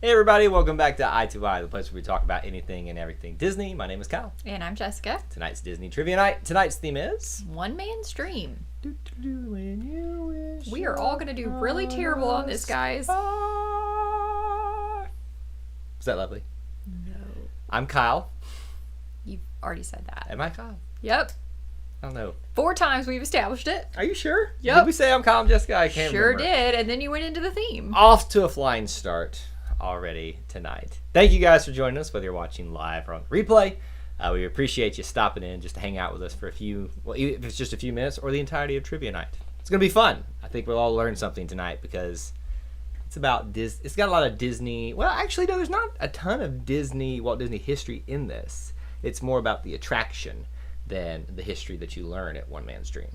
Hey everybody, welcome back to I2I, the place where we talk about anything and everything Disney. My name is Kyle. And I'm Jessica. Tonight's Disney Trivia Night. Tonight's theme is... One Man's Dream. We are all going to do really terrible on this, guys. Is that lovely? No. I'm Kyle. You've already said that. Am I Kyle? Yep. I don't know. 4 times we've established it. Are you sure? Yep. Did we say I'm Kyle and Jessica? I can't Sure remember. did, and then you went into the theme. Off to a flying start already tonight. Thank you guys for joining us, whether you're watching live or on replay. We appreciate you stopping in just to hang out with us for a few, well, if it's just a few minutes or the entirety of Trivia Night. It's going to be fun. I think we'll all learn something tonight because it's about it's got a lot of Disney. Well, actually, no, there's not a ton of Walt Disney history in this. It's more about the attraction than the history that you learn at One Man's Dream.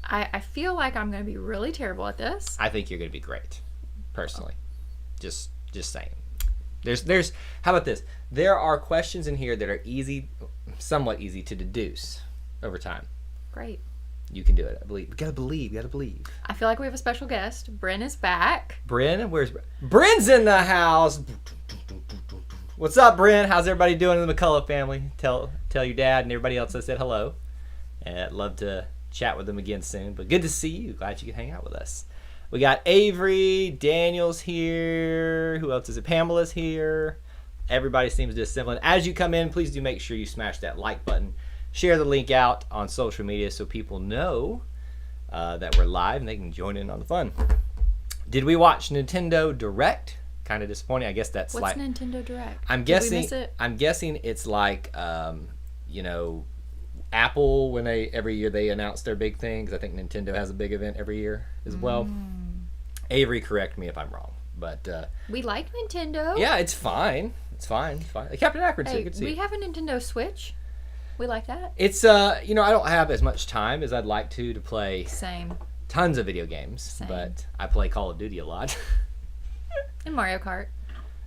I feel like I'm going to be really terrible at this. I think you're going to be great, personally. Just saying. There's how about this? There are questions in here that are somewhat easy to deduce over time. Great. You can do it. I believe. You gotta believe. I feel like we have a special guest. Bryn is back. Bryn, where's Bryn? Bryn's in the house. What's up, Bryn? How's everybody doing in the McCullough family? Tell your dad and everybody else I said hello. And I'd love to chat with them again soon. But good to see you. Glad you could hang out with us. We got Avery, Daniel's here. Who else is it? Pamela's here. Everybody seems to be assembling. As you come in, please do make sure you smash that like button. Share the link out on social media so people know that we're live and they can join in on the fun. Did we watch Nintendo Direct? Kind of disappointing. I guess that's What's Nintendo Direct? I'm Did guessing. we miss it? I'm guessing it's like, Apple when every year they announce their big thing. Because I think Nintendo has a big event every year as well. Avery, correct me if I'm wrong, but We like Nintendo. yeah, it's fine. It's fine. Captain Akron said, Hey, good to see we you. have a Nintendo Switch. We like that. It's I don't have as much time as I'd like to play Same. tons of video games, Same. but I play Call of Duty a lot. And Mario Kart.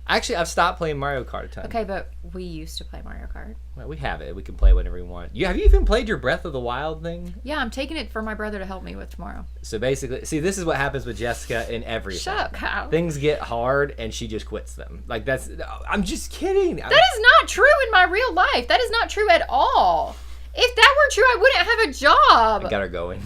Actually, I've stopped playing Mario Kart a ton. Okay, but we used to play Mario Kart. Well, we have it. We can play whenever we want. Have you even played your Breath of the Wild thing? Yeah, I'm taking it for my brother to help me with tomorrow. So basically, see, this is what happens with Jessica in everything. Shut up, Kyle. Things get hard and she just quits them. I'm just kidding. That is not true in my real life. That is not true at all. If that were true, I wouldn't have a job. I got her going.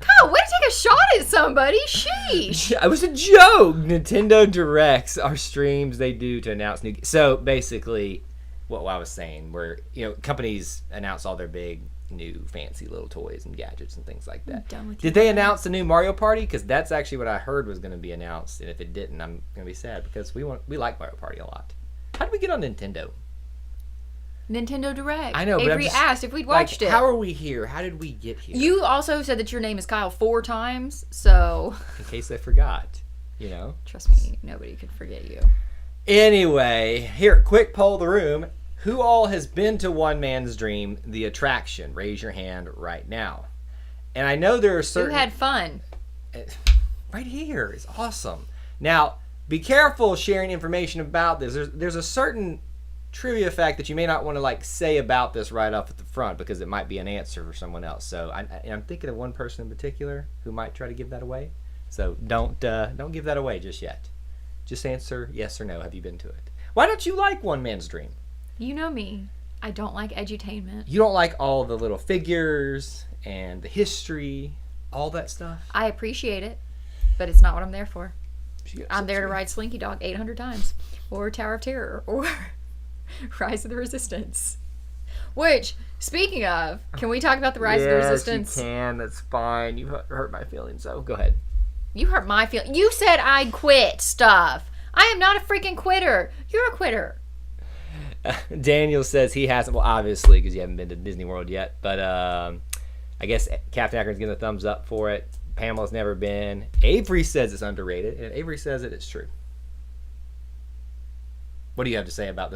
Kyle, way to take a shot at somebody. Sheesh. It was a joke. Nintendo Directs are streams they do to announce new. So basically, what I was saying, where companies announce all their big, new, fancy little toys and gadgets and things like that. I'm done with Did they announce the new Mario Party? Because that's actually what I heard was going to be announced. And if it didn't, I'm going to be sad because we like Mario Party a lot. How did we get on Nintendo? Nintendo Direct. I know, but Avery asked if we'd watched it. How are we here? How did we get here? You also said that your name is Kyle 4 times, so In case I forgot, trust me, nobody could forget you. Anyway, here, quick poll of the room. Who all has been to One Man's Dream, the attraction? Raise your hand right now. And I know there are certain... Who had fun? Right here. It's awesome. Now, be careful sharing information about this. There's a certain trivia fact that you may not want to say about this right off at the front because it might be an answer for someone else. So I'm thinking of one person in particular who might try to give that away. So don't give that away just yet. Just answer yes or no. Have you been to it? Why don't you like One Man's Dream? You know me. I don't like edutainment. You don't like all the little figures and the history, all that stuff? I appreciate it, but it's not what I'm there for. I'm there to ride Slinky Dog 800 times, or Tower of Terror, or Rise of the Resistance. Which, speaking of, can we talk about the Rise of the Resistance? Yes, you can. That's fine. You hurt my feelings, so go ahead. You hurt my feelings. You said I'd quit stuff. I am not a freaking quitter. You're a quitter. Daniel says he hasn't. Well, obviously, because you haven't been to Disney World yet. But I guess Captain Akron's giving a thumbs up for it. Pamela's never been. Avery says it's underrated, and Avery says it's true. What do you have to say about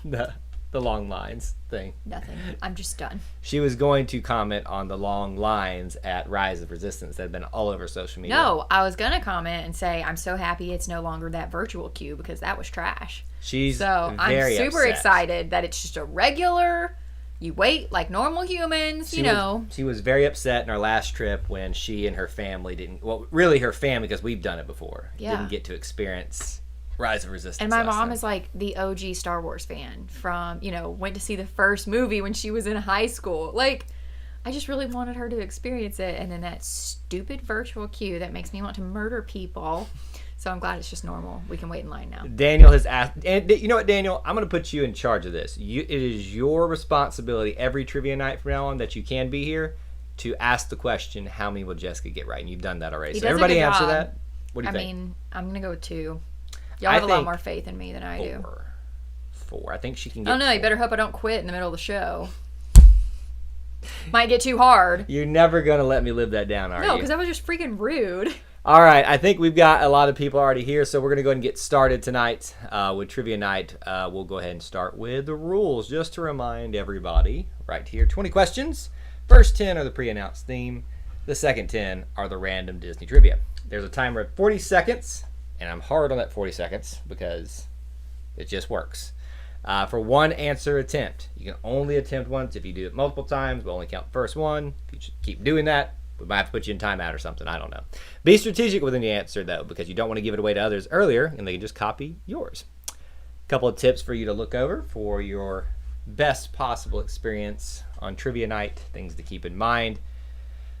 the long lines thing? Nothing. I'm just done. She was going to comment on the long lines at Rise of Resistance that have been all over social media. No, I was going to comment and say I'm so happy it's no longer that virtual queue because that was trash. She's so very I'm super upset. excited that it's just a regular You wait like normal humans, She was very upset in our last trip when she and her family didn't, well, really her family, because we've done it before, didn't get to experience Rise of Resistance. And my mom is like the OG Star Wars fan from, went to see the first movie when she was in high school. Like, I just really wanted her to experience it. And then that stupid virtual queue that makes me want to murder people. So I'm glad it's just normal. We can wait in line now. Daniel has asked, and you know what, Daniel? I'm going to put you in charge of this. It is your responsibility every trivia night from now on that you can be here to ask the question, how many will Jessica get right? And you've done that already. So everybody answer that. What do you think? I mean, I'm going to go with 2. Y'all have a lot more faith in me than I do. 4. I think she can get Oh, no, 4. you better hope I don't quit in the middle of the show. Might get too hard. You're never going to let me live that down, are you? No, because that was just freaking rude. All right, I think we've got a lot of people already here, so we're going to go ahead and get started tonight with Trivia Night. We'll go ahead and start with the rules, just to remind everybody right here. 20 questions. First 10 are the pre-announced theme. The second 10 are the random Disney trivia. There's a timer of 40 seconds, and I'm hard on that 40 seconds because it just works. For one answer attempt. You can only attempt once. If you do it multiple times, we'll only count the first one. If you keep doing that, we might have to put you in timeout or something. I don't know. Be strategic with any answer, though, because you don't want to give it away to others earlier, and they can just copy yours. A couple of tips for you to look over for your best possible experience on Trivia Night. Things to keep in mind.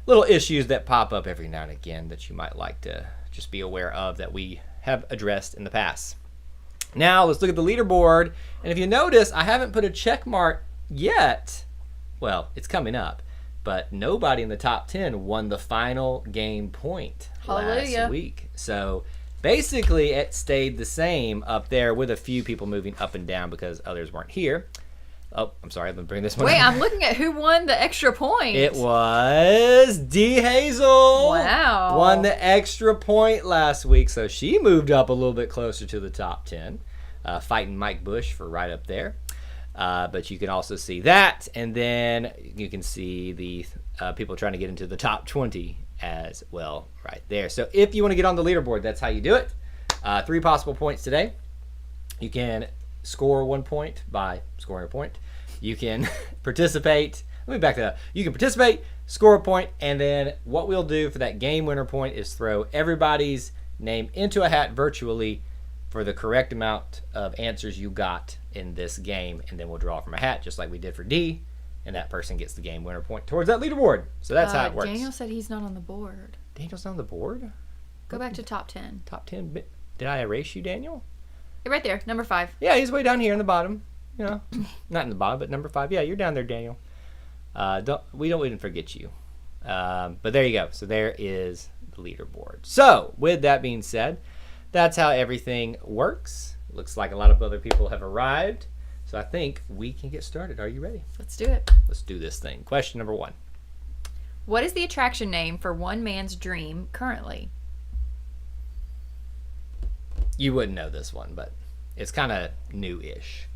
Little issues that pop up every now and again that you might like to just be aware of that we have addressed in the past. Now, let's look at the leaderboard. And if you notice, I haven't put a check mark yet. Well, it's coming up. But nobody in the top 10 won the final game point last week. So basically it stayed the same up there with a few people moving up and down because others weren't here. Oh, I'm sorry. Let me bring this one Wait, up. I'm looking at who won the extra point. It was D. Hazel. Wow. Won the extra point last week. So she moved up a little bit closer to the top 10. Fighting Mike Bush for right up there. But you can also see that, and then you can see the people trying to get into the top 20 as well right there. So if you want to get on the leaderboard, that's how you do it. 3 possible points today. You can score 1 point by scoring a point. You can participate. Let me back that up. You can participate, score a point, and then what we'll do for that game winner point is throw everybody's name into a hat virtually for the correct amount of answers you got in this game, and then we'll draw from a hat just like we did for D, and that person gets the game winner point towards that leaderboard. So that's how it works. Daniel said he's not on the board. Daniel's not on the board? Go back to top 10. Top 10? Did I erase you, Daniel? You're right there, number 5. Yeah, he's way down here in the bottom. You know, not in the bottom, but number 5. Yeah, you're down there, Daniel. We didn't forget you. But there you go. So there is the leaderboard. So with that being said, that's how everything works. Looks like a lot of other people have arrived. So I think we can get started. Are you ready? Let's do it. Let's do this thing. Question number 1. What is the attraction name for One Man's Dream currently? You wouldn't know this one, but it's kind of new-ish.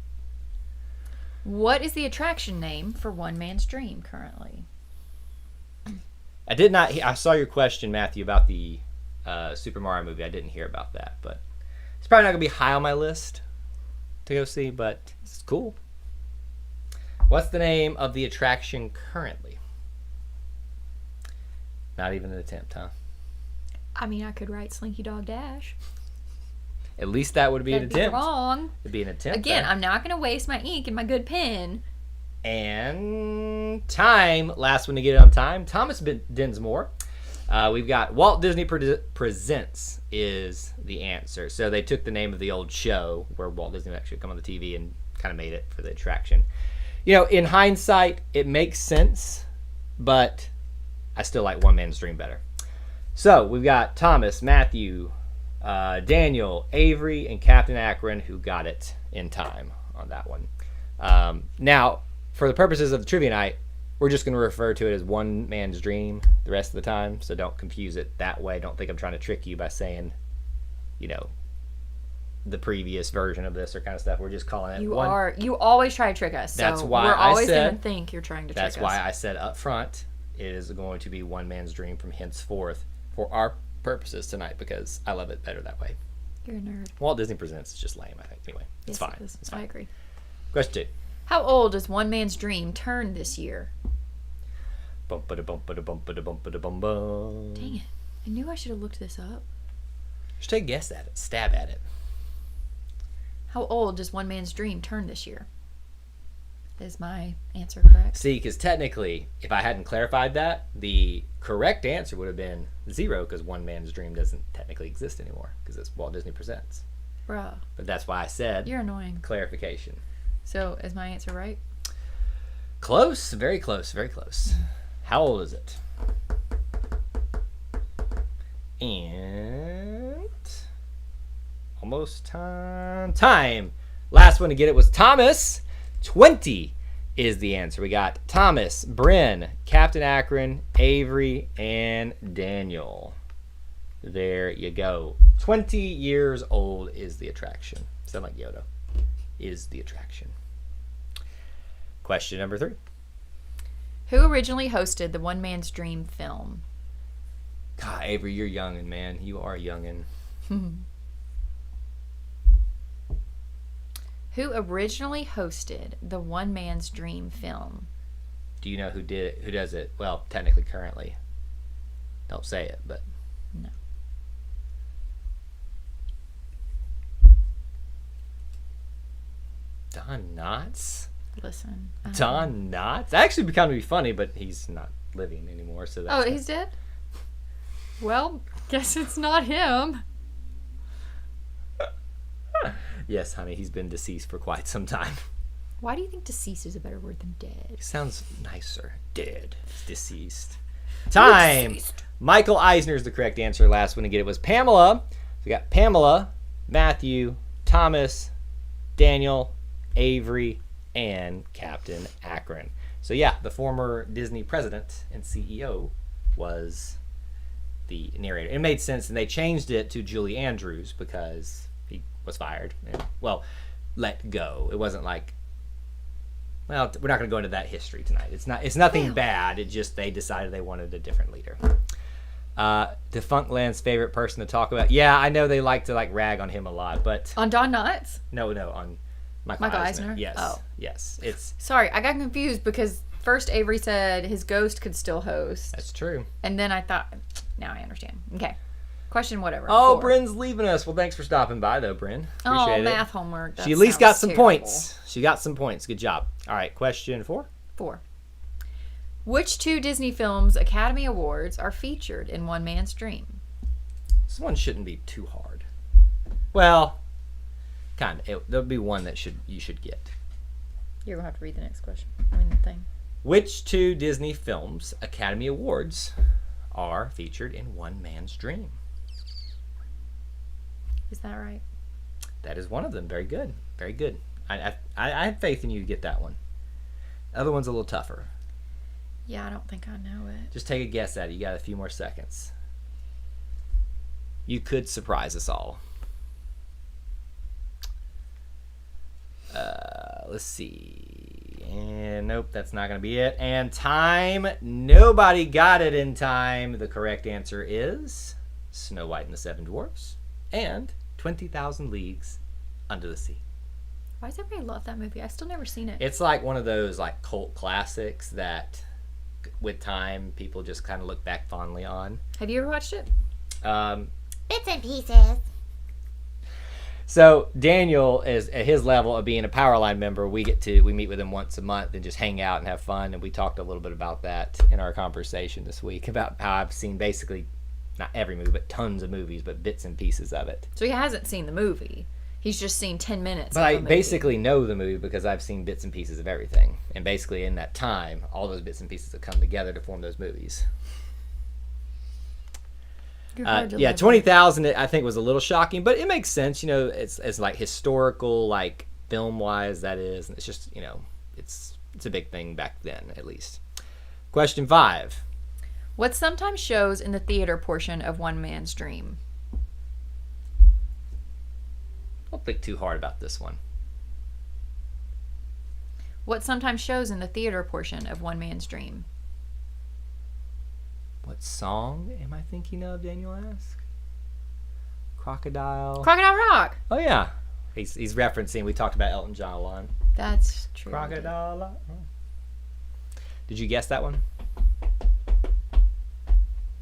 What is the attraction name for One Man's Dream currently? I saw your question, Matthew, about the Super Mario movie. I didn't hear about that, but it's probably not going to be high on my list to go see, but it's cool. What's the name of the attraction currently? Not even an attempt, huh? I mean, I could write Slinky Dog Dash. At least that would be an attempt. Wrong. It'd be an attempt. Again, there. I'm not going to waste my ink and my good pen. And time. Last one to get it on time. Thomas Dinsmore. We've got Walt Disney Presents is the answer. So they took the name of the old show where Walt Disney would actually come on the TV and kind of made it for the attraction. You know, in hindsight, it makes sense, but I still like One Man's Dream better. So we've got Thomas, Matthew, Daniel, Avery, and Captain Akron who got it in time on that one. Now, for the purposes of the trivia night, we're just going to refer to it as One Man's Dream the rest of the time, so don't confuse it that way. Don't think I'm trying to trick you by saying, you know, the previous version of this or kind of stuff. We're just calling it You always try to trick us. That's so why we're always I said, going to think you're trying to trick us. That's why I said up front it is going to be One Man's Dream from henceforth for our purposes tonight because I love it better that way. You're a nerd. Walt Disney Presents is just lame, I think. Anyway, it's Yes, fine. it is. It's fine. I agree. Question 2. How old does one man's dream turn this year? Bum-ba-da-bum-ba-da-bum-ba-da-bum-bum. Dang it. I knew I should have looked this up. Just take a guess at it. Stab at it. How old does one man's dream turn this year? Is my answer correct? See, because technically, if I hadn't clarified that, the correct answer would have been 0, because one man's dream doesn't technically exist anymore, because it's Walt Disney Presents. Bruh. But that's why I said You're annoying. clarification. So, is my answer right? Close. Very close. Very close. How old is it? And almost time. Last one to get it was Thomas. 20 is the answer. We got Thomas, Bryn, Captain Akron, Avery, and Daniel. There you go. 20 years old is the attraction. Sound like Yoda. Is the attraction. Question number 3. Who originally hosted the One Man's Dream film? God, Avery, you're youngin', man. You are youngin'. Who originally hosted the One Man's Dream film? Do you know who did it? Who does it? Well, technically, currently. Don't say it, but No. Don Knotts. Listen. Don Knotts. That actually become to be funny, but he's not living anymore. So that's Oh, he's dead? Well, guess it's not him. Yes, honey, he's been deceased for quite some time. Why do you think deceased is a better word than dead? It sounds nicer. Dead. Deceased. Time. Deceased. Michael Eisner is the correct answer. Last one to get it was Pamela. So we got Pamela, Matthew, Thomas, Daniel, Avery, and Captain Akron. So yeah, the former Disney president and CEO was the narrator. It made sense, and they changed it to Julie Andrews because he was fired and, well, let go. It wasn't like, well, we're not going to go into that history tonight. It's nothing bad. It just they decided they wanted a different leader. Defunctland's favorite person to talk about. Yeah, I know they like to rag on him a lot, but On Don Knotts? no, on Michael Eisner? Yes. Oh. Yes. It's Sorry, I got confused because first Avery said his ghost could still host. that's true. And then I thought, now I understand. Okay. Question whatever. Oh, 4. Bryn's leaving us. Well, thanks for stopping by, though, Bryn. Appreciate it. math homework. That She at least got sounds some terrible. points. She got some points. Good job. All right, question 4. 4. Which 2 Disney films Academy Awards are featured in One Man's Dream? This one shouldn't be too hard. Well, kind of. There'll be one that you should get. You're going to have to read the next question. I mean, the thing. Which 2 Disney films Academy Awards are featured in One Man's Dream? Is that right? That is one of them. Very good. Very good. I had faith in you to get that one. The other one's a little tougher. Yeah, I don't think I know it. Just take a guess at it. You got a few more seconds. You could surprise us all. Let's see. And nope, that's not going to be it. And time. Nobody got it in time. The correct answer is Snow White and the Seven Dwarfs and 20,000 Leagues Under the Sea. Why does everybody love that movie? I've still never seen it. It's like one of those cult classics that with time people just kind of look back fondly on. Have you ever watched it? Bits and pieces. So Daniel is at his level of being a Powerline member. We meet with him once a month and just hang out and have fun. And we talked a little bit about that in our conversation this week about how I've seen basically not every movie, but tons of movies, but bits and pieces of it. So he hasn't seen the movie. He's just seen 10 minutes But of I the movie. basically know the movie because I've seen bits and pieces of everything. And basically in that time, all those bits and pieces have come together to form those movies. You're hard to Yeah, live 20,000 I think was a little shocking, but it makes sense. It's like historical, film-wise, that is. And it's just, it's a big thing back then, at least. Question 5. What sometimes shows in the theater portion of One Man's Dream? Don't think too hard about this one. What sometimes shows in the theater portion of One Man's Dream? What song am I thinking of, Daniel asks? Crocodile. Crocodile Rock. Oh, yeah. He's referencing. We talked about Elton John a lot. That's true. Crocodile. Did you guess that one?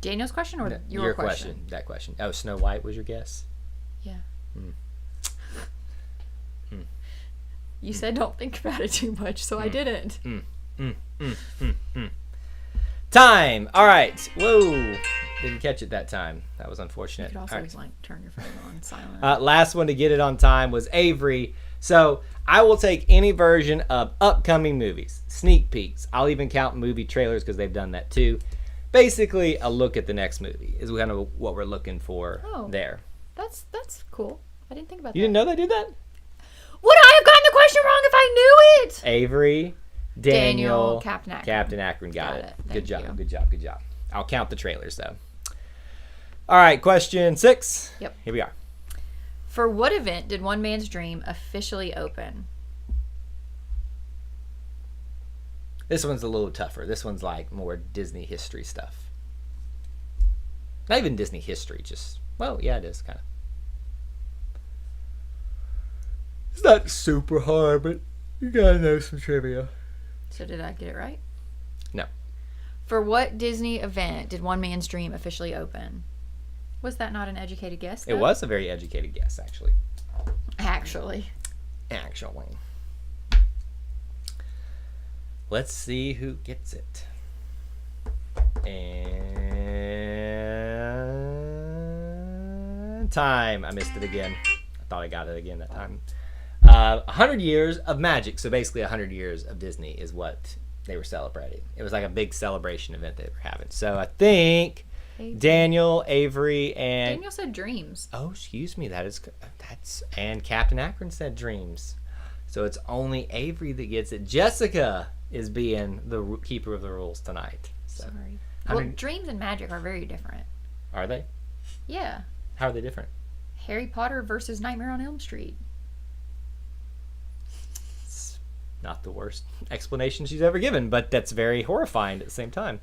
Daniel's question or your question? That question. Oh, Snow White was your guess? Yeah. You said don't think about it too much, so I didn't. Time. All right. Whoa. Didn't catch it that time. That was unfortunate. You could also All always right. turn your phone on silent. Last one to get it on time was Avery. So I will take any version of upcoming movies, sneak peeks. I'll even count movie trailers because they've done that too. Basically, a look at the next movie is kind of what we're looking for there. That's cool. I didn't think about that. You didn't know they did that? Would I have gotten the question wrong if I knew it? Avery, Daniel, Captain Akron. Captain Akron got it. Good job. you. Good job. Good job. I'll count the trailers though. All right, question 6. Yep. Here we are. For what event did One Man's Dream officially open? This one's a little tougher. This one's like more Disney history stuff. Not even Disney history, just, well, yeah, it is kind of. It's not super hard, but you gotta know some trivia. So did I get it right? No. For what Disney event did One Man's Dream officially open? Was that not an educated guess, though? It was a very educated guess, actually. Actually. Let's see who gets it. And time. I missed it again. I thought I got it again that time. 100 years of magic. So basically 100 years of Disney is what they were celebrating. It was like a big celebration event they were having. So I think Daniel, Avery, and... Daniel said dreams. Oh, excuse me. That's and Captain Akron said dreams. So it's only Avery that gets it. Jessica is being the keeper of the rules tonight. So. Sorry. Well, dreams and magic are very different. Are they? Yeah. How are they different? Harry Potter versus Nightmare on Elm Street. It's not the worst explanation she's ever given, but that's very horrifying at the same time.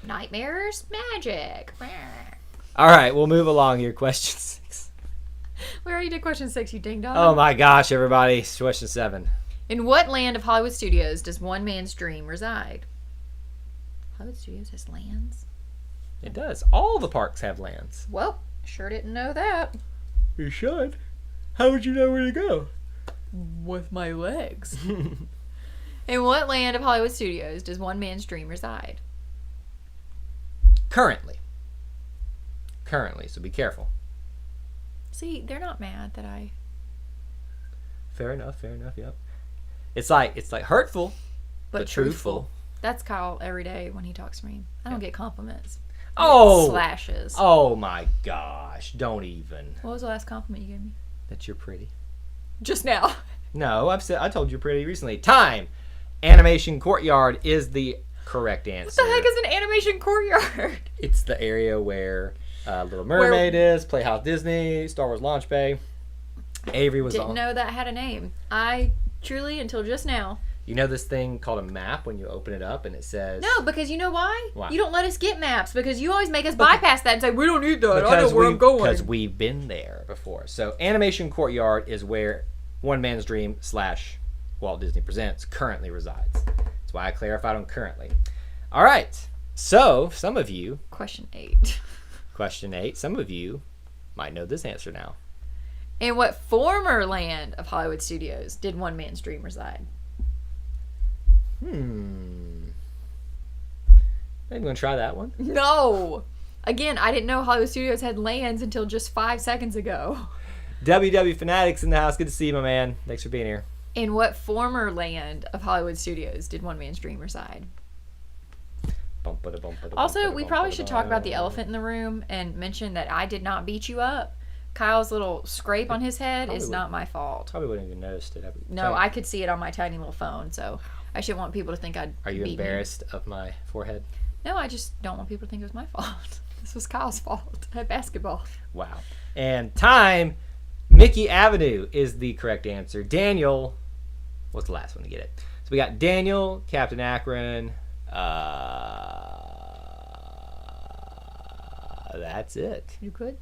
Nightmares, magic. All right, we'll move along here. Question 6. We already did question 6, you ding dong. Oh my gosh, everybody. Question 7. In what land of Hollywood Studios does One Man's Dream reside? Hollywood Studios has lands? It does. All the parks have lands. Well, sure didn't know that. You should. How would you know where to go? With my legs. In what land of Hollywood Studios does One Man's Dream reside? Currently, so be careful. See, they're not mad that I... Fair enough, yep. It's like hurtful, but truthful. That's Kyle every day when he talks to me. I don't get compliments. Oh! Slashes. Oh my gosh, don't even. What was the last compliment you gave me? That you're pretty. Just now. No, I told you pretty recently. Time. Animation Courtyard is the correct answer. What the heck is an animation courtyard? It's the area where Little Mermaid is, Playhouse Disney, Star Wars Launch Bay. Avery was Didn't know that had a name. I truly, until just now. You know this thing called a map when you open it up and it says... No, because you know why? Why? You don't let us get maps because you always make us bypass that and say, we don't need that. I know where I'm going. Because we've been there before. So Animation Courtyard is where One Man's Dream / Walt Disney Presents currently resides. That's why I clarified on currently. All right. So some of you... Question 8. Some of you might know this answer now. In what former land of Hollywood Studios did One Man's Dream reside? Maybe I'm going to try that one. No. Again, I didn't know Hollywood Studios had lands until just 5 seconds ago. WW Fanatics in the house. Good to see you, my man. Thanks for being here. In what former land of Hollywood Studios did One Man's Dream reside? Also, we probably should talk about the elephant in the room and mention that I did not beat you up. Kyle's little scrape on his head is not my fault. Probably wouldn't even noticed it. No, I could see it on my tiny little phone, so I shouldn't want people to think I'd Are you beat embarrassed of my forehead? No, I just don't want people to think it was my fault. This was Kyle's fault at basketball. Wow. And time, Mickey Avenue is the correct answer. Daniel was the last one to get it. So we got Daniel, Captain Akron. That's it. You good?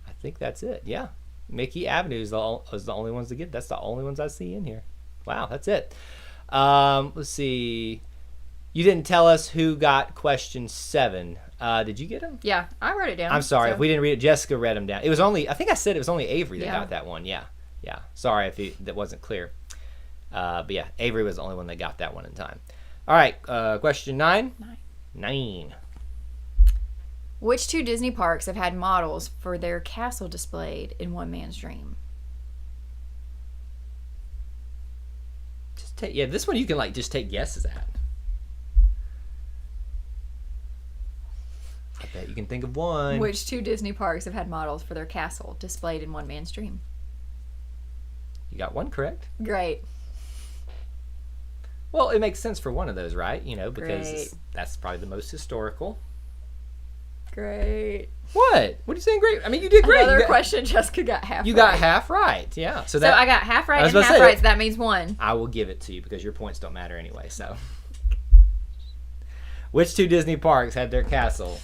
I think that's it. Yeah. Mickey Avenue is the only ones to get. That's the only ones I see in here. Wow, that's it. Let's see. You didn't tell us who got question 7. Did you get them? Yeah, I wrote it down. I'm sorry so. if we didn't read it. Jessica read them down. It was only, I think I said it was only Avery that Yeah. got that one. Yeah. Sorry if that wasn't clear. But yeah, Avery was the only one that got that one in time. All right, question 9. 9. Which 2 Disney parks have had models for their castle displayed in One Man's Dream? Just take, yeah, this one you can like just take guesses at. I bet you can think of one. Which 2 Disney parks have had models for their castle displayed in One Man's Dream? You got one correct. Great. Well, it makes sense for one of those, right? You know, because Great. that's probably the most historical. Great. What? What are you saying? Great. I mean, you did great. Another question Jessica got half You right. got half right. Yeah. So So I got half right I was and about to half say right, that- so that means 1. I will give it to you because your points don't matter anyway. So, which 2 Disney parks had their castle?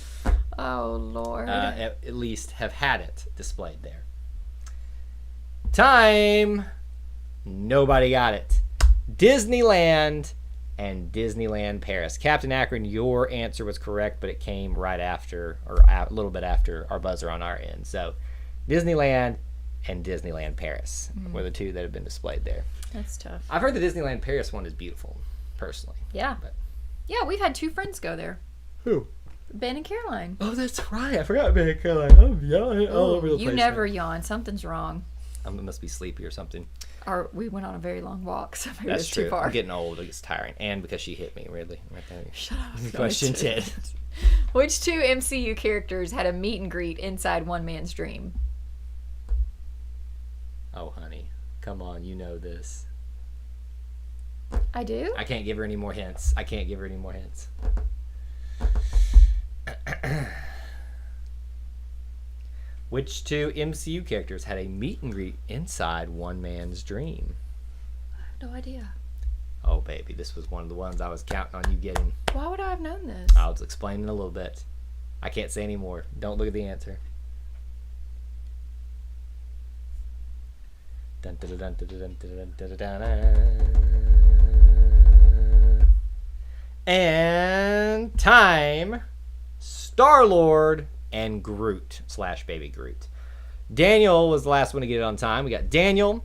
Oh, Lord. At least have had it displayed there. Time. Nobody got it. Disneyland and Disneyland Paris. Captain Akron, your answer was correct, but it came right after, or a little bit after our buzzer on our end. So, Disneyland and Disneyland Paris were the 2 that have been displayed there. That's tough. I've heard the Disneyland Paris one is beautiful, personally. Yeah. But- Yeah, we've had 2 friends go there. Who? Ben and Caroline. Oh, that's right. I forgot Ben and Caroline. Oh, yeah, all over the place. You never yawn. Something's wrong. I must be sleepy or something. Or we went on a very long walk, so maybe That's it's true. too far. I'm getting old. It gets tiring. And because she hit me, really. Right there. Shut up. Question 10. Which 2 MCU characters had a meet and greet inside One Man's Dream? Oh, honey. Come on. You know this. I do? I can't give her any more hints. Which 2 MCU characters had a meet and greet inside One Man's Dream? I have no idea. Oh, baby. This was one of the ones I was counting on you getting. Why would I have known this? I'll explain in a little bit. I can't say any more. Don't look at the answer. Dun, dun, dun, dun, dun, dun, dun, dun, dun. And time. Star-Lord and Groot / Baby Groot. Daniel was the last one to get it on time. We got Daniel,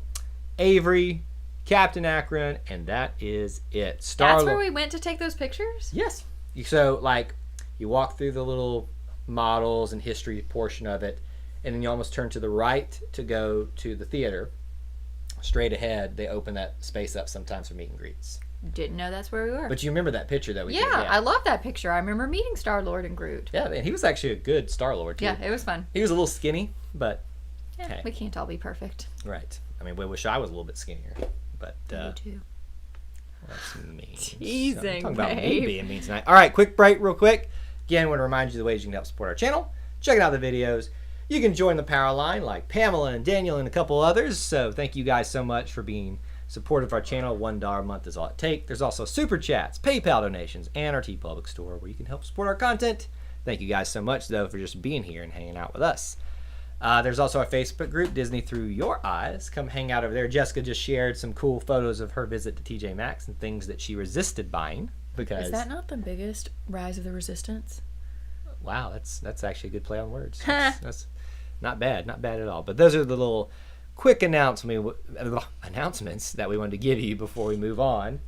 Avery, Captain Akron, and that is it. That's where we went to take those pictures? Yes. So, like, you walk through the little models and history portion of it, and then you almost turn to the right to go to the theater. Straight ahead, they open that space up sometimes for meet and greets. Didn't know that's where we were. But you remember that picture that we took? I love that picture. I remember meeting Star-Lord and Groot. Yeah, and he was actually a good Star-Lord, too. Yeah, it was fun. He was a little skinny, but Yeah, hey. we can't all be perfect. Right. I mean, we wish I was a little bit skinnier, but Me too. that's mean. Teasing, I'm talking about me babe. being mean tonight. All right, quick break real quick. Again, I want to remind you the ways you can help support our channel. Check out the videos. You can join the Power Line like Pamela and Daniel and a couple others. So thank you guys so much for being supportive of our channel. $1 a month is all it takes. There's also Super Chats, PayPal donations, and our TeePublic store where you can help support our content. Thank you guys so much, though, for just being here and hanging out with us. There's also our Facebook group, Disney Through Your Eyes. Come hang out over there. Jessica just shared some cool photos of her visit to TJ Maxx and things that she resisted buying because. Is that not the biggest rise of the resistance? Wow, that's actually a good play on words. That's not bad at all. But those are the little quick announcements that we wanted to give you before we move on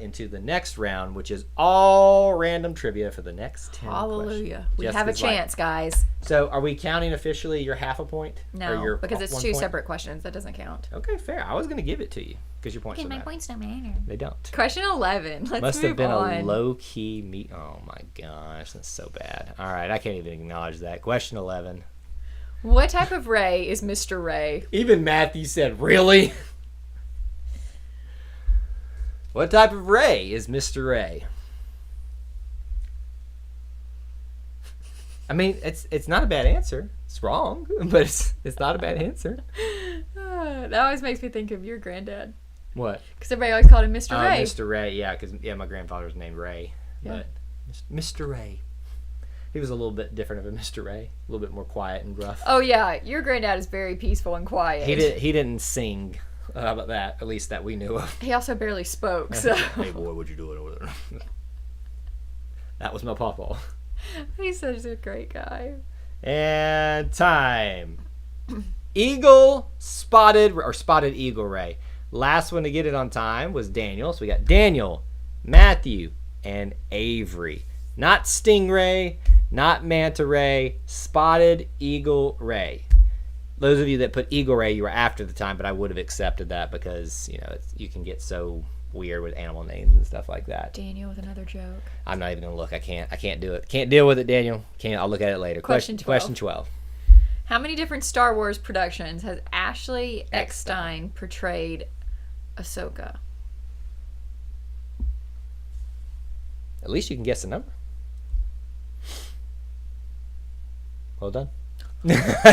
into the next round, which is all random trivia for the next 10 Hallelujah. questions. We have a Jessica's like- chance, guys. So are we counting officially your half a point? Or No, your because it's 1 2 point? separate questions. That doesn't count. Okay, fair. I was going to give it to you because your points Okay, don't my matter. points don't matter. They don't. Question 11. Let's Must move have been on. a low-key meet. Oh, my gosh. That's so bad. All right, I can't even acknowledge that. Question 11. What type of Ray is Mr. Ray? Even Matthew said, really? What type of Ray is Mr. Ray? I mean, it's not a bad answer. It's wrong, but it's not a bad answer. That always makes me think of your granddad. What? Because everybody always called him Mr. Ray. Mr. Ray, yeah, because my grandfather was named Ray. Yeah. But Mr. Ray. He was a little bit different of a Mr. Ray, a little bit more quiet and gruff. Oh yeah, your granddad is very peaceful and quiet. He didn't sing. How about that? At least that we knew of. He also barely spoke. So Hey boy, what you doing over there? That was my pawpaw. he's such a great guy. And time. Eagle spotted eagle ray. Last one to get it on time was Daniel. So we got Daniel, Matthew, and Avery. Not stingray, not manta ray, spotted eagle ray. Those of you that put eagle ray, you were after the time, but I would have accepted that because, you can get so weird with animal names and stuff like that. Daniel with another joke. I'm not even going to look. I can't do it. Can't deal with it, Daniel. I'll look at it later. Question 12. How many different Star Wars productions has Ashley Eckstein portrayed Ahsoka? At least you can guess the number. Well done.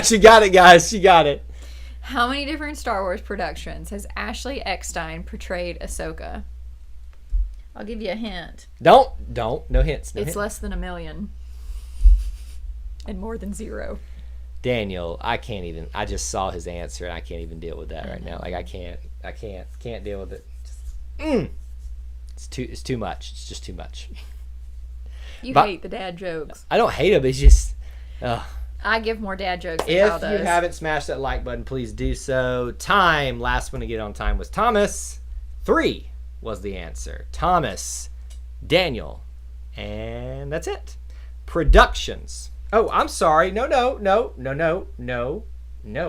She got it, guys. She got it. How many different Star Wars productions has Ashley Eckstein portrayed Ahsoka? I'll give you a hint. Don't. No hints. It's less than 1 million. And more than 0. Daniel, I can't even. I just saw his answer, and I can't even deal with that right now. Like I can't deal with it. It's too much. It's just too much. You hate the dad jokes. I don't hate them. It's just. I give more dad jokes than Kyle If does. you haven't smashed that like button, please do so. Time. Last one to get on time was Thomas. 3 was the answer. Thomas, Daniel, and that's it. Productions. Oh, I'm sorry. No.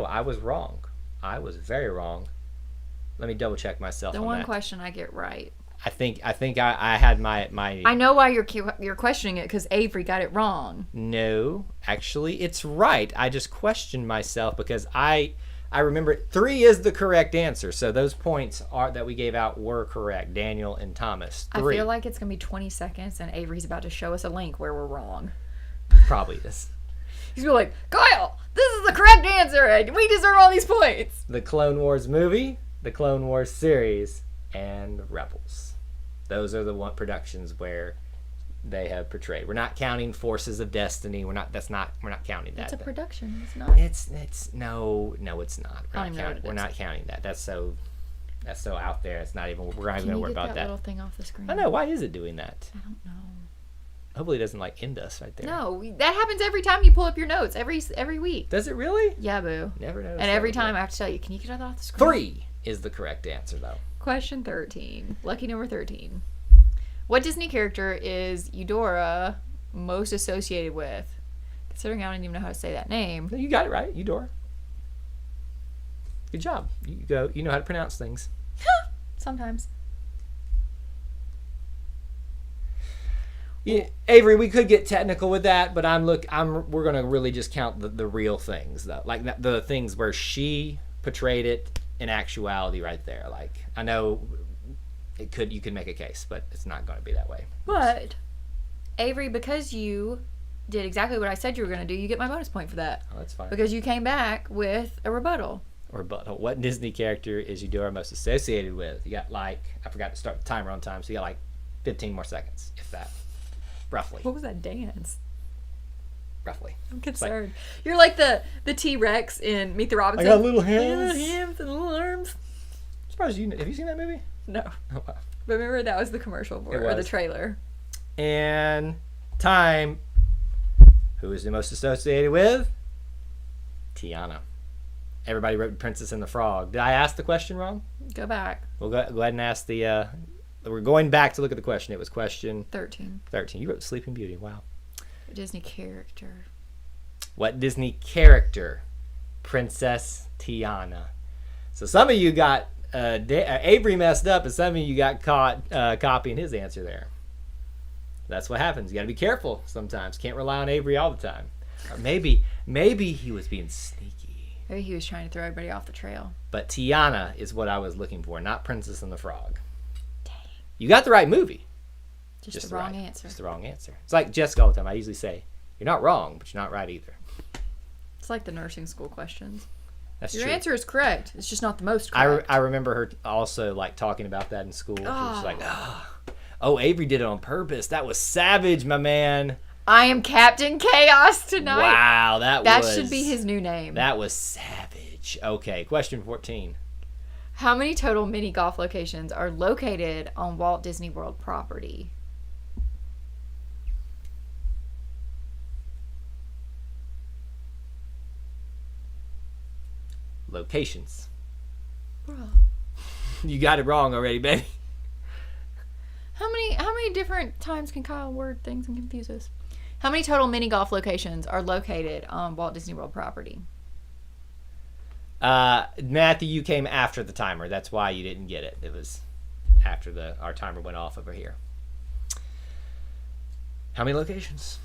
I was wrong. I was very wrong. Let me double check myself. The on one that. question I get right. I think I had my. I know why you're questioning it because Avery got it wrong. No, actually, it's right. I just questioned myself because I remember 3 is the correct answer. So those points that we gave out were correct. Daniel and Thomas. 3. I feel like it's gonna be 20 seconds and Avery's about to show us a link where we're wrong. Probably this. He's gonna be like, Kyle, this is the correct answer and we deserve all these points. The Clone Wars movie, the Clone Wars series, and Rebels. Those are the productions where they have portrayed. We're not counting Forces of Destiny. We're not counting that. It's a production. It's not. It's no, it's not. We're not counting that. That's so out there. It's not even. We're not even going to worry about that. Can you get that little thing off the screen? I know. Why is it doing that? I don't know. Hopefully, it doesn't end us right there. No, that happens every time you pull up your notes every week. Does it really? Yeah, boo. Never noticed. And every time I have to tell you, can you get that off the screen? 3 is the correct answer, though. Question 13. Lucky number 13. What Disney character is Eudora most associated with? Considering I don't even know how to say that name. No, you got it right. Eudora. Good job. You know how to pronounce things. Sometimes. Yeah, Avery, we could get technical with that, but we're gonna really just count the real things though, like the things where she portrayed it in actuality right there. Like I know you could make a case, but it's not going to be that way. But Avery, because you did exactly what I said you were going to do, you get my bonus point for that. Oh, that's fine. Because you came back with a rebuttal. What Disney character is Eudora most associated with? You got I forgot to start the timer on time, so you got 15 more seconds, if that. Roughly. What was that dance? Roughly. I'm concerned. You're like the T-Rex in Meet the Robinsons. I got little hands. Little hands and little arms. I'm surprised have you seen that movie? No. Oh, wow. But remember that was the commercial for it, or the trailer. And time. Who is the most associated with? Tiana. Everybody wrote Princess and the Frog. Did I ask the question wrong? Go back. We'll go ahead and ask the. We're going back to look at the question. It was question 13. You wrote Sleeping Beauty. Wow. Disney character. What Disney character? Princess Tiana. So some of you got Avery messed up, and some of you got caught copying his answer there. That's what happens. You got to be careful sometimes. Can't rely on Avery all the time. Or maybe he was being sneaky. Maybe he was trying to throw everybody off the trail. But Tiana is what I was looking for, not Princess and the Frog. Dang. You got the right movie. Just the wrong answer. Just the wrong answer. It's like Jessica all the time. I usually say, you're not wrong, but you're not right either. It's like the nursing school questions. That's Your true. answer is correct. It's just not the most correct. I remember her also talking about that in school. She was like, oh, Avery did it on purpose. That was savage, my man. I am Captain Chaos tonight. Wow, That should be his new name. That was savage. Okay, question 14. How many total mini golf locations are located on Walt Disney World property? Locations. Bruh. You got it wrong already, baby. How many different times can Kyle word things and confuse us? How many total mini golf locations are located on Walt Disney World property? Matthew, you came after the timer. That's why you didn't get it. It was after our timer went off over here. How many locations?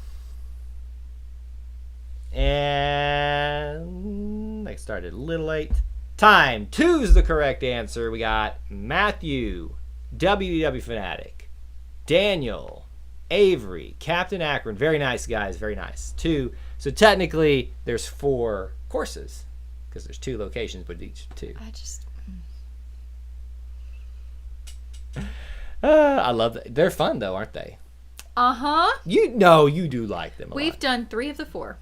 And I started a little late. Time. 2's the correct answer. We got Matthew, WDW Fanatic, Daniel, Avery, Captain Akron. Very nice, guys. Very nice. 2. So technically, there's 4 courses because there's 2 locations, but each 2. I love that. They're fun, though, aren't they? Uh-huh. You do like them a We've lot. done 3 of the 4.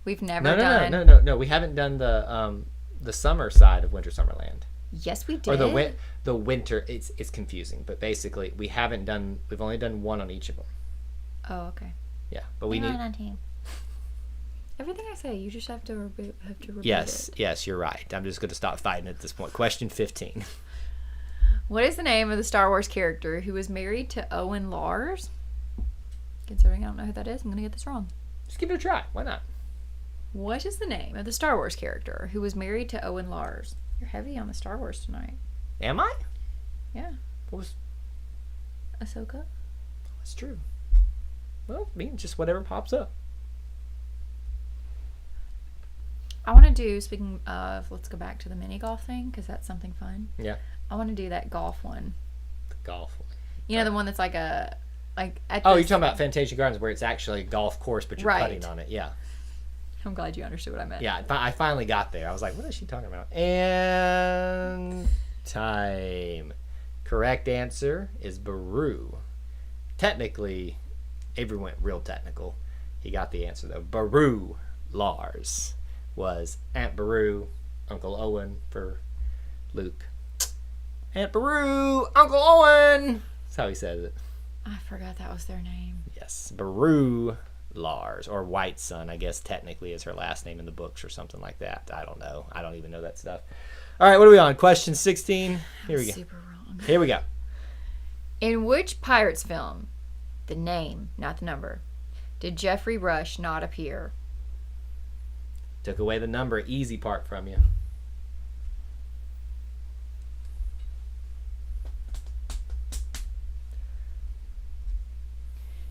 We've never done... No. We haven't done the summer side of Winter Summerland. Yes, we did. Or the winter. It's confusing, but basically we've only done 1 on each of them. Oh, okay. Yeah, but we need. on team. Everything I say, you just have to repeat Yes, it. yes, you're right. I'm just going to stop fighting at this point. Question 15. What is the name of the Star Wars character who was married to Owen Lars? Considering I don't know who that is, I'm going to get this wrong. Just give it a try. Why not? What is the name of the Star Wars character who was married to Owen Lars? You're heavy on the Star Wars tonight. Am I? Yeah. What was? Ahsoka? That's true. Well, I mean, just whatever pops up. I want to do, speaking of, let's go back to the mini golf thing, because that's something fun. Yeah. I want to do that golf one. The golf one. You know, the one that's like at you're talking about Fantasia Gardens where it's actually a golf course, but you're Right. putting on it. Yeah. I'm glad you understood what I meant. Yeah, I finally got there. I was like, what is she talking about? And time. Correct answer is Baru. Technically, Avery went real technical. He got the answer, though. Baru Lars was Aunt Baru, Uncle Owen for Luke. Aunt Baru, Uncle Owen. That's how he says it. I forgot that was their name. Yes, Baru Lars, or White Son, I guess technically is her last name in the books or something like that. I don't know. I don't even know that stuff. All right, what are we on? Question 16. Here we go. Super wrong. Here we go. In which Pirates film, the name, not the number, did Jeffrey Rush not appear? Took away the number, easy part from you.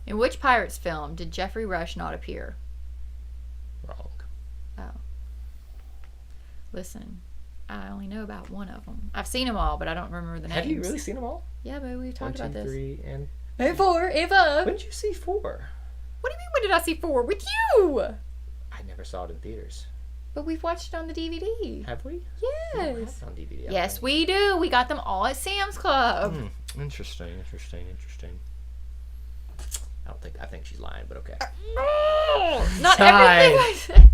In which Pirates film did Jeffrey Rush not appear? Wrong. Oh. Listen, I only know about one of them. I've seen them all, but I don't remember the names. Have you really seen them all? Yeah, but we've 1, talked 2, about this. 3, and... And 4, Eva. When did you see 4? What do you mean, when did I see 4? With you! I never saw it in theaters. But we've watched it on the DVD. Have we? We don't have Yes. it on DVD. I Yes, think. we do. We got them all at Sam's Club. Interesting. I think she's lying, but okay. Not Time. everything I said.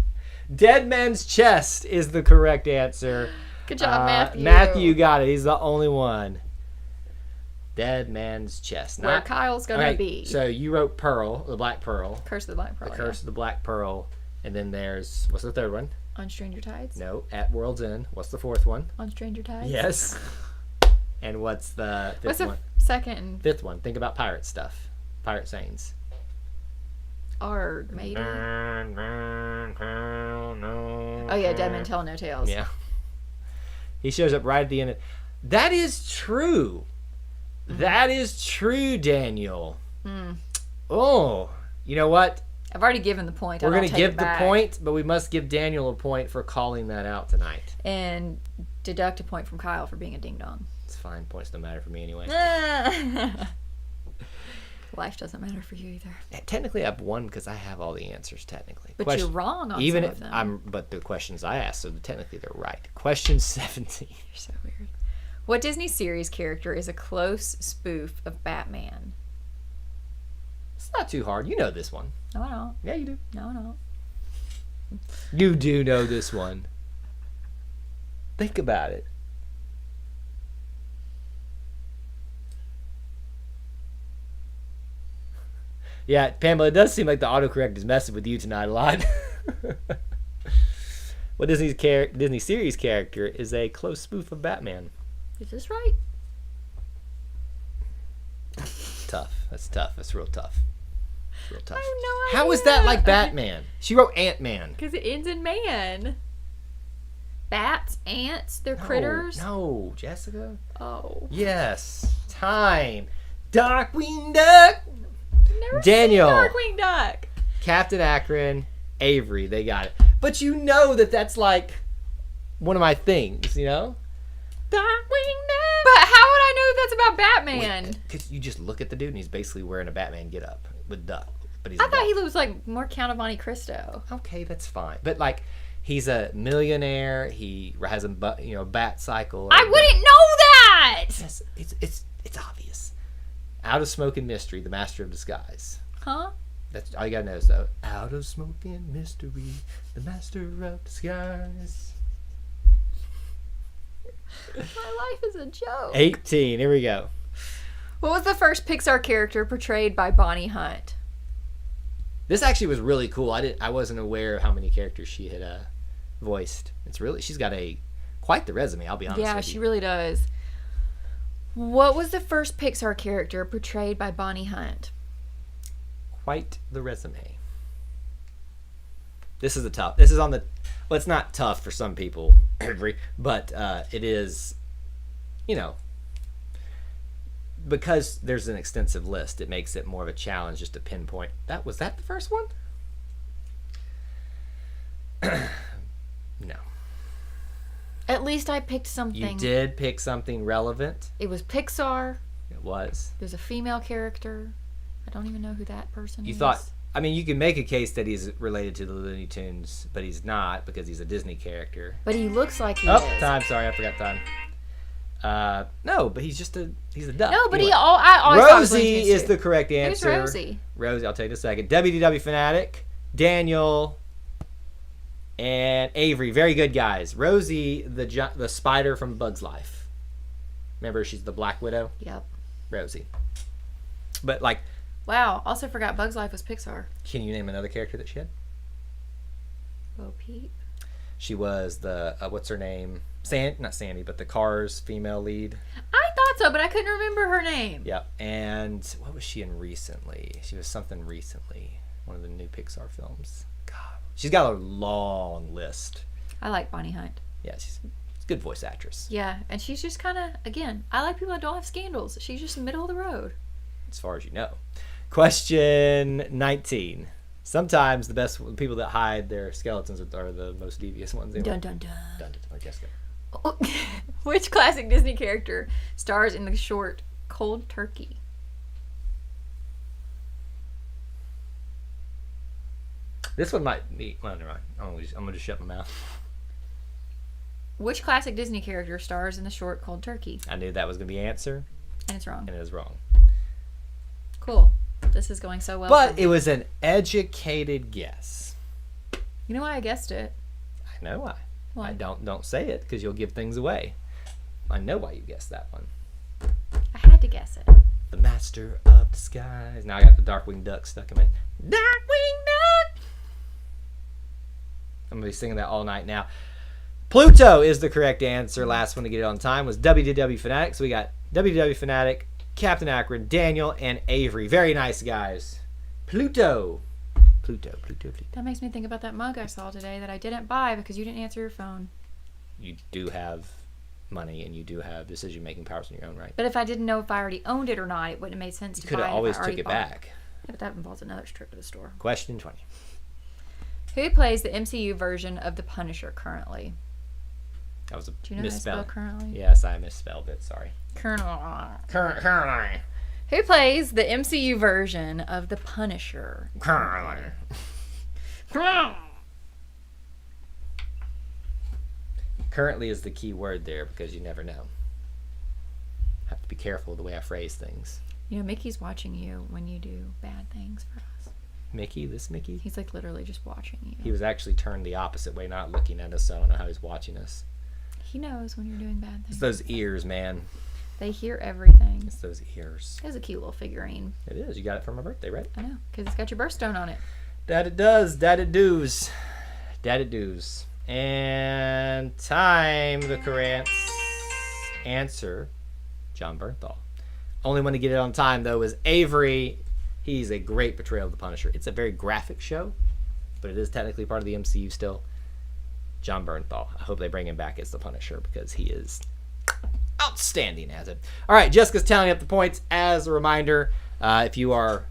Dead Man's Chest is the correct answer. Good job, Matthew. Matthew got it. He's the only one. Dead Man's Chest. Where Kyle's gonna Okay, be. So you wrote Pearl, the Black Pearl. Curse of the Black Pearl. The Curse of the Black Pearl. And then there's, what's the third one? On Stranger Tides. No, At World's End. What's the fourth one? On Stranger Tides. Yes. And what's the fifth What's the one? second and Fifth one. Think about pirate stuff. Pirate sayings. Arg, maybe? Oh Oh yeah, Dead Men Tell No Tales. Yeah. He shows up right at the end. That is true. That is true, Daniel. Oh, you know what? I've already given the point. We're going to give the point, but we must give Daniel a point for calling that out tonight. And deduct a point from Kyle for being a ding dong. It's fine. Points don't matter for me anyway. Life doesn't matter for you either. Technically, I've won because I have all the answers. Technically, But you're wrong on even some if of them. but the questions I asked, so technically they're right. Question 17. You're so weird. What Disney series character is a close spoof of Batman? It's not too hard. You know this one. No, I don't. Yeah, you do. No, I don't. You do know this one. Think about it. Yeah, Pamela, it does seem like the autocorrect is messing with you tonight a lot. What Disney series character is a close spoof of Batman? Is this right? Tough. That's tough. That's real tough. It's real tough. I have no How is idea. that like Batman? She wrote Ant-Man. Because it ends in man. Bats, ants, they're critters. No, Jessica. Oh. Yes. Time. Darkwing Duck. Never Daniel. seen Darkwing Duck. Captain Akron. Avery. They got it. But you know that's like one of my things, you know? Darkwing Duck. But how would I know that's about Batman? Because you just look at the dude and he's basically wearing a Batman getup with Duck. But he's I thought he was like more Count of Monte Cristo. Okay, that's fine. But like, he's a millionaire. He has a bat cycle. I wouldn't know that. Yes, it's obvious. Out of Smoke and Mystery, the Master of Disguise. Huh? That's all you gotta know. So, out of smoke and mystery, the Master of Disguise. My life is a joke. 18. Here we go. What was the first Pixar character portrayed by Bonnie Hunt? This actually was really cool. I wasn't aware of how many characters she had voiced. She's got quite the resume. I'll be honest. Yeah, with she you. really does. What was the first Pixar character portrayed by Bonnie Hunt? Quite the resume. This is tough. This is on the. Well, it's not tough for some people, but it is. Because there's an extensive list, it makes it more of a challenge just to pinpoint. Was that the first one? No. At least I picked something. You did pick something relevant. It was Pixar. It was. There's a female character. I don't even know who that person You is. thought. I mean, you can make a case that he's related to the Looney Tunes, but he's not because he's a Disney character. But he looks like he Oh, is. time. Sorry, I forgot time. No, but he's a duck. No, but Anyway. I always thought it was Looney Rosie Tunes is too. the correct Who's answer. Rosie? Rosie, I'll tell you in a second. WDW Fanatic, Daniel, and Avery. Very good guys. Rosie, the spider from Bug's Life. Remember, she's the Black Widow. Yep. Rosie. But like, Wow. Also forgot Bug's Life was Pixar. can you name another character that she had? Bo Peep. She was the what's her name? Not Sandy, but the Cars female lead. I thought so, but I couldn't remember her name. Yep. And what was she in recently? She was something recently. One of the new Pixar films. God, she's got a long list. I like Bonnie Hunt. Yeah, she's a good voice actress. Yeah, and she's just kind of, again, I like people that don't have scandals. She's just middle of the road. As far as you know. Question 19. Sometimes the best people that hide their skeletons are the most devious ones. Anyway. Dun dun dun. Dun, dun, dun. Jessica. Which classic Disney character stars in the short Cold Turkey? This one might be. Well, never mind. I'm gonna just shut my mouth. Which classic Disney character stars in the short Cold Turkey? I knew that was gonna be the answer, And it's wrong. and it was wrong. Cool. This is going so well. But for me. it was an educated guess. You know why I guessed it? I know why. Why? I don't say it because you'll give things away. I know why you guessed that one. I had to guess it. The Master of Disguise. Now I got the Darkwing Duck stuck in my Darkwing Duck. I'm gonna be singing that all night now. Pluto is the correct answer. Last one to get it on time was WDW Fanatic. So we got WDW Fanatic, Captain Akron, Daniel, and Avery. Very nice guys. Pluto. That makes me think about that mug I saw today that I didn't buy because you didn't answer your phone. You do have money and you do have decision-making powers in your own right. But if I didn't know if I already owned it or not, it wouldn't have made sense You to could buy have it. always if I took already it bought back. Yeah, but that involves another trip to the store. Question 20. Who plays the MCU version of The Punisher currently? That was a Do you know how to spell misspelling. currently? Yes, I misspelled it. Sorry. Currently. Who plays the MCU version of The Punisher? Currently is the key word there because you never know. Have to be careful the way I phrase things. You know, Mickey's watching you when you do bad things for us. Mickey? This Mickey? He's like literally just watching you. He was actually turned the opposite way, not looking at us, so I don't know how he's watching us. He knows when you're doing bad things. It's those ears, man. They hear everything. It's those ears. It's a cute little figurine. It is. You got it for my birthday, right? I know, because it's got your birthstone on it. That it does. That it does. That it does. And time the correct answer, John Bernthal. Only one to get it on time, though, is Avery. He's a great portrayal of the Punisher. It's a very graphic show, but it is technically part of the MCU still. John Bernthal. I hope they bring him back as the Punisher because he is outstanding as it. All right, Jessica's tallying up the points. As a reminder, if you are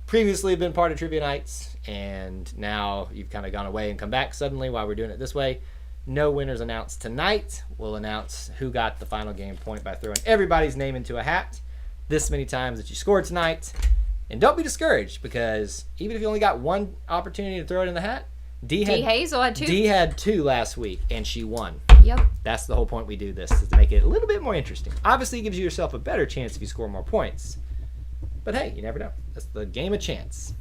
previously been part of Trivia Nights and now you've kind of gone away and come back suddenly while we're doing it this way, no winners announced tonight. We'll announce who got the final game point by throwing everybody's name into a hat this many times that you scored tonight. And don't be discouraged, because even if you only got one opportunity to throw it in the hat, D Hazel had 2. D had 2 last week, and she won. Yep. That's the whole point we do this, is to make it a little bit more interesting. Obviously, it gives you yourself a better chance if you score more points. But hey, you never know. That's the game of chance.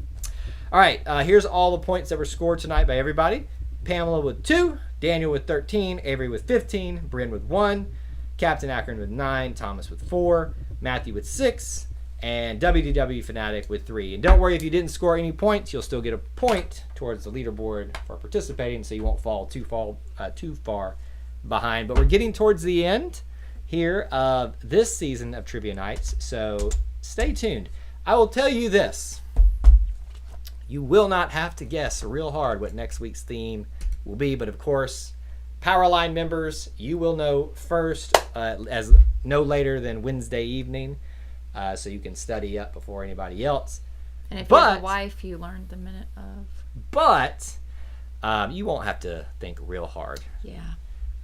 All right, here's all the points that were scored tonight by everybody. Pamela with 2, Daniel with 13, Avery with 15, Bryn with 1, Captain Akron with 9, Thomas with 4, Matthew with 6, and WDW Fanatic with 3. And don't worry, if you didn't score any points, you'll still get a point towards the leaderboard for participating, so you won't fall too far behind. But we're getting towards the end here of this season of Trivia Nights, so stay tuned. I will tell you this. You will not have to guess real hard what next week's theme will be, but of course, Powerline members, you will know first, as no later than Wednesday evening. So you can study up before anybody else. And if you have a wife, you learned the minute of. But you won't have to think real hard. Yeah.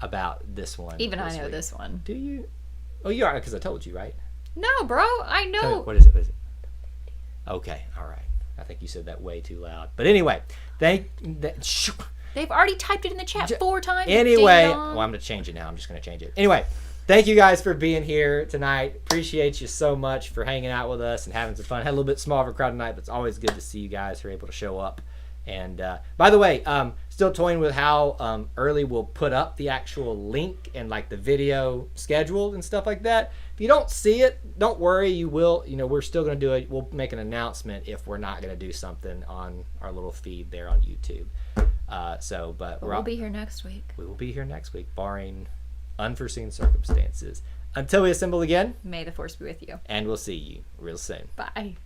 About this one. Even I know this one. Do you? Oh, you are, because I told you, right? No, bro. I know. What is it? What is it? Okay. All right. I think you said that way too loud. But anyway, they've already typed it in the chat 4 times. Anyway, well, I'm going to change it now. I'm just going to change it. Anyway. Thank you guys for being here tonight. Appreciate you so much for hanging out with us and having some fun. Had a little bit smaller crowd tonight, but it's always good to see you guys who are able to show up. And by the way, still toying with how early we'll put up the actual link and like the video schedule and stuff like that. If you don't see it, don't worry. You will. You know, we're still going to do it. We'll make an announcement if we're not going to do something on our little feed there on YouTube. But we'll be here next week. We will be here next week, barring unforeseen circumstances. Until we assemble again, may the force be with you. And we'll see you real soon. Bye.